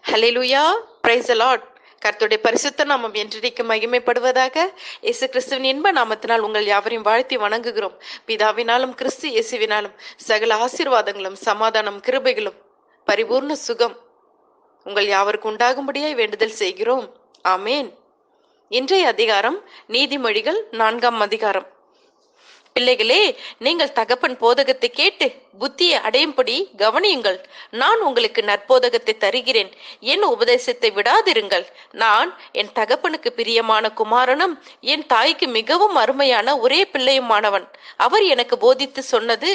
Hallelujah, praise the Lord. கர்த்தருடைய பரிசுத்த நாமம் என்றென்றைக்கு மகிமைப்படுவதாக. இயேசு கிறிஸ்துவின் இன்ப நாமத்தினால் உங்கள் யாவரையும் வாழ்த்தி வணங்குகிறோம். பிதாவினாலும் கிறிஸ்து இயேசுவினாலும் சகல ஆசீர்வாதங்களும் சமாதானம் கிருபைகளும் பரிபூர்ண சுகம் உங்கள் யாவருக்கு உண்டாகும்படியாய் வேண்டுதல் செய்கிறோம். ஆமேன். இன்றைய அதிகாரம் நீதிமொழிகள் 4ஆம் அதிகாரம். பிள்ளைகளே, நீங்கள் தகப்பன் போதகத்தை கேட்டு புத்தியை அடையும்படி கவனியுங்கள். நான் உங்களுக்கு நற்போதகத்தை தருகிறேன், என் உபதேசத்தை விடாதிருங்கள். நான் என் தகப்பனுக்கு பிரியமான குமாரனும் என் தாய்க்கு மிகவும் அருமையான ஒரே பிள்ளையுமானவன். அவர் எனக்கு போதித்து சொன்னது,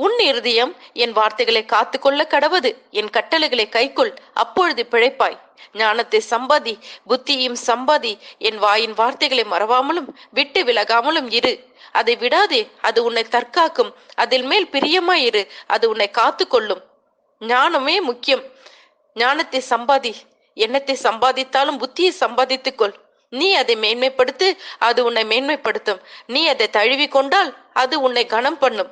உன் இருதயம் என் வார்த்தைகளை காத்துக்கொள்ள கடவது, என் கட்டளைகளை கைக்கொள், அப்பொழுது பிழைப்பாய். ஞானத்தை சம்பாதி, புத்தியும் சம்பாதி. என் வாயின் வார்த்தைகளை மறவாமலும் விட்டு விலகாமலும் இரு. அதை விடாதே, அது உன்னை தற்காக்கும். அதில் மேல் பிரியமாயிரு, அது உன்னை காத்து கொள்ளும். ஞானமே முக்கியம். ஞானத்தை சம்பாதி. எண்ணத்தை சம்பாதித்தாலும் புத்தியை சம்பாதித்துக்கொள். நீ அதை மேன்மைப்படுத்து, அது உன்னை மேன்மைப்படுத்தும். நீ அதை தழுவி கொண்டால் அது உன்னை கனம் பண்ணும்.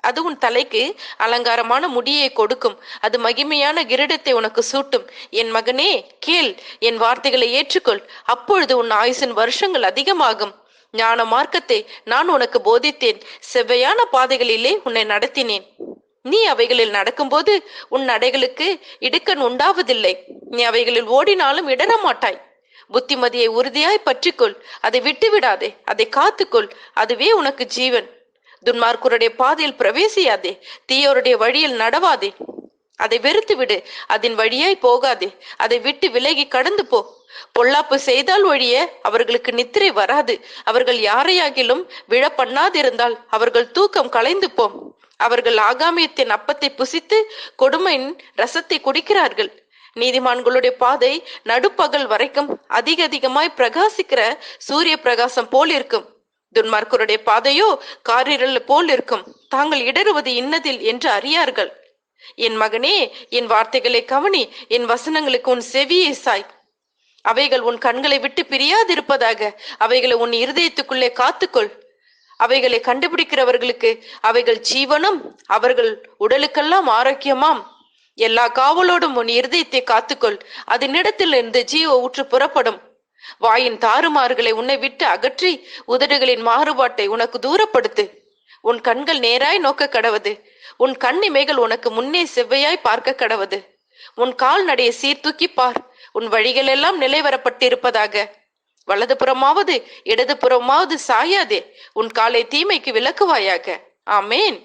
அது உன் தலைக்கு அலங்காரமான முடியை கொடுக்கும். அது மகிமையான கிரீடத்தை உனக்கு சூட்டும். என் மகனே, கேள், என் வார்த்தைகளை ஏற்றுக்கொள். அப்பொழுது உன் ஆயுசின் வருஷங்கள் அதிகமாகும். ஞான மார்க்கத்தை நான் உனக்கு போதித்தேன், செவ்வையான பாதைகளிலே உன்னை நடத்தினேன். நீ அவைகளில் நடக்கும்போது உன் நடைகளுக்கு இடுக்கண் உண்டாவதில்லை. நீ அவைகளில் ஓடினாலும் இடர மாட்டாய். புத்திமதியை உறுதியாய் பற்றிக்கொள், அதை விட்டு விடாதே, அதை காத்துக்கொள். அதுவே உனக்கு ஜீவன். துன்மார்க்கருடைய பாதையில் பிரவேசியாதே, தீயோருடைய வழியில் நடவாதே. அதை வெறுத்து விடு, அதன் வழியாய் போகாதே. அதை விட்டு விலகி கடந்து போ. பொல்லாப்பு செய்தால் ஒழிய அவர்களுக்கு நித்திரை வராது. அவர்கள் யாரையாகிலும் விழ பண்ணாதிருந்தால் அவர்கள் தூக்கம் கலைந்து போம். அவர்கள் ஆகாமியத்தின் அப்பத்தை புசித்து கொடுமையின் ரசத்தை குடிக்கிறார்கள். நீதிமான்களுடைய பாதை நடுப்பகல் வரைக்கும் அதிகமாய் பிரகாசிக்கிற சூரிய பிரகாசம் போல் இருக்கும். துன்மார்க்கருடைய பாதையோ காரிருள் போல் இருக்கும். தாங்கள் இடறுவது இன்னதில் என்று அறியார்கள். என் மகனே, என் வார்த்தைகளை கவனி, என் வசனங்களுக்கு உன் செவியை சாய். அவைகள் உன் கண்களை விட்டு பிரியாதிருப்பதாக. அவைகளை உன் இருதயத்துக்குள்ளே காத்துக்கொள். அவைகளை கண்டுபிடிக்கிறவர்களுக்கு அவைகள் ஜீவனும் அவர்கள் உடலுக்கெல்லாம் ஆரோக்கியமாம். எல்லா காவலோடும் உன் இருதயத்தை காத்துக்கொள், அதனிடத்தில் இருந்து ஜீவ ஊற்று புறப்படும். வாயின் தாறுமாறுகளை உன்னை விட்டு அகற்றி உதடுகளின் மாறுபாட்டை உனக்கு தூரப்படுத்து. உன் கண்கள் நேராய் நோக்க கடவது. உன் கண்ணிமைகள் உனக்கு முன்னே செவ்வையாய் பார்க்க கடவது. உன் கால் நடையை சீர்தூக்கி பார். உன் வழிகள் எல்லாம் நிலைவரப்பட்டிருப்பதாக. வலது புறமாவது இடது புறமாவது சாயாதே. உன் காலை தீமைக்கு விலக்குவாயாக. ஆமேன்.